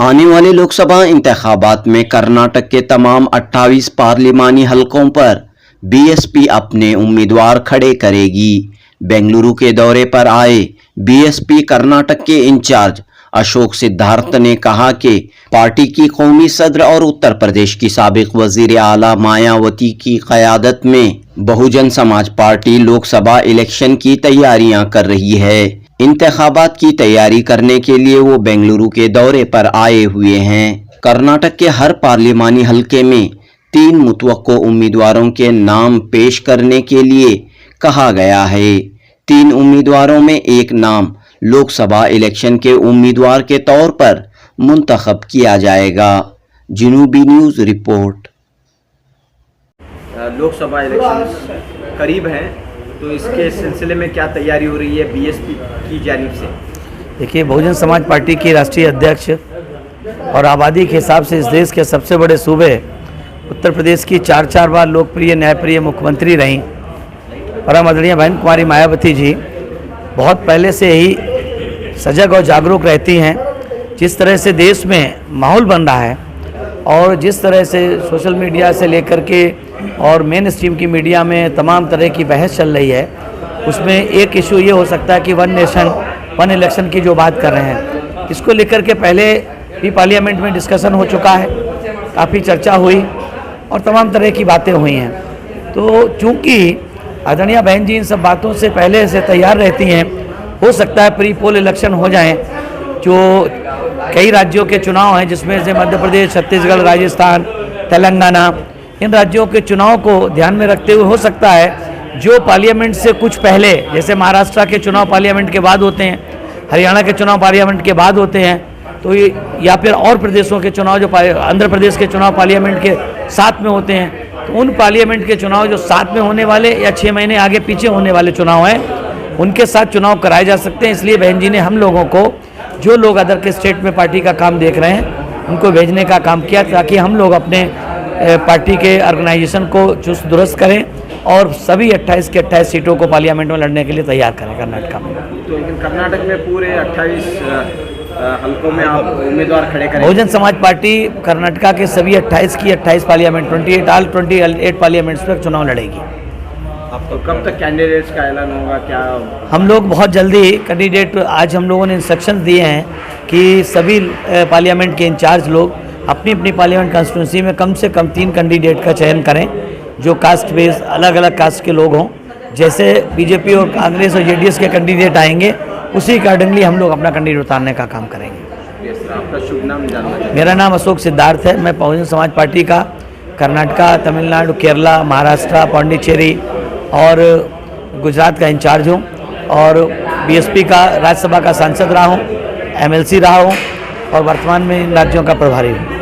आने वाले लोकसभा इंतखाबात में कर्नाटक के तमाम 28 पार्लिमानी हलकों पर बीएसपी अपने उम्मीदवार खड़े करेगी। बेंगलुरु के दौरे पर आए बीएसपी कर्नाटक के इंचार्ज अशोक सिद्धार्थ ने कहा कि पार्टी की कौमी सदर और उत्तर प्रदेश की साबिक वजीर आला मायावती की क़यादत में बहुजन समाज पार्टी लोकसभा इलेक्शन की तैयारियां कर रही है। इंतखाबात की तैयारी करने के लिए वो बेंगलुरु के दौरे पर आए हुए हैं। कर्नाटक के हर पार्लिमानी हलके में 3 मुतवक्को उम्मीदवारों के नाम पेश करने के लिए कहा गया है। 3 उम्मीदवारों में एक नाम लोकसभा इलेक्शन के उम्मीदवार के तौर पर मुंतखब किया जाएगा। जनूबी न्यूज़ रिपोर्ट। लोकसभा इलेक्शन करीब हैं, तो इसके सिलसिले में क्या तैयारी हो रही है बीएसपी की जानिब से? देखिए, बहुजन समाज पार्टी की राष्ट्रीय अध्यक्ष और आबादी के हिसाब से इस देश के सबसे बड़े सूबे उत्तर प्रदेश की 4 बार लोकप्रिय न्यायप्रिय मुख्यमंत्री रहीं परम आदरणीय बहन कुमारी मायावती जी बहुत पहले से ही सजग और जागरूक रहती हैं। जिस तरह से देश में माहौल बन रहा है और जिस तरह से सोशल मीडिया से लेकर के और मेन स्ट्रीम की मीडिया में तमाम तरह की बहस चल रही है, उसमें एक इशू ये हो सकता है कि 1 नेशन 1 इलेक्शन की जो बात कर रहे हैं, इसको लेकर के पहले भी पार्लियामेंट में डिस्कशन हो चुका है, काफ़ी चर्चा हुई और तमाम तरह की बातें हुई हैं। तो चूँकि आदरणीय बहन जी इन सब बातों से पहले से तैयार रहती हैं, हो सकता है प्री पोल इलेक्शन हो जाएं। जो कई राज्यों के चुनाव हैं जिसमें से मध्य प्रदेश, छत्तीसगढ़, राजस्थान, तेलंगाना, इन राज्यों के चुनाव को ध्यान में रखते हुए हो सकता है जो पार्लियामेंट से कुछ पहले, जैसे महाराष्ट्र के चुनाव पार्लियामेंट के बाद होते हैं, हरियाणा के चुनाव पार्लियामेंट के बाद होते हैं, तो या फिर और प्रदेशों के चुनाव जो आंध्र प्रदेश के चुनाव पार्लियामेंट के साथ में होते हैं, तो उन पार्लियामेंट के चुनाव जो साथ में होने वाले या 6 महीने आगे पीछे होने वाले चुनाव हैं, उनके साथ चुनाव कराए जा सकते हैं। इसलिए बहन जी ने हम लोगों को, जो लोग अदर के स्टेट में पार्टी का काम देख रहे हैं, उनको भेजने का काम किया ताकि हम लोग अपने पार्टी के ऑर्गेनाइजेशन को चुस्त दुरुस्त करें और सभी 28 की 28 सीटों को पार्लियामेंट में लड़ने के लिए तैयार करें कर्नाटक में। तो लेकिन कर्नाटक में पूरे 28 हलकों में आप उम्मीदवार खड़े करें? बहुजन समाज पार्टी कर्नाटका के सभी 28 की 28 पार्लियामेंट 28 पार्लियामेंट्स पर चुनाव लड़ेगी। तो कब तक कैंडिडेट्स का ऐलान होगा? क्या हम लोग बहुत जल्दी कैंडिडेट, आज हम लोगों ने इंस्ट्रक्शंस दिए हैं कि सभी पार्लियामेंट के इंचार्ज लोग अपनी अपनी पार्लियामेंट कॉन्स्टिट्यूंसी में कम से कम 3 कैंडिडेट का चयन करें जो कास्ट बेस, अलग अलग कास्ट के लोग हों। जैसे बीजेपी और कांग्रेस और जेडीएस के कैंडिडेट आएंगे, उसी अकॉर्डिंगली हम लोग अपना कैंडिडेट उतारने का काम करेंगे। आपका शुभ नाम जानना चाहिए? मेरा नाम अशोक सिद्धार्थ है। मैं बहुजन समाज पार्टी का कर्नाटका, तमिलनाडु, केरला, महाराष्ट्र, पांडिचेरी और गुजरात का इंचार्ज हूँ और बीएसपी का राज्यसभा का सांसद रहा हूँ, एमएलसी रहा हूँ और वर्तमान में इन राज्यों का प्रभारी हूँ।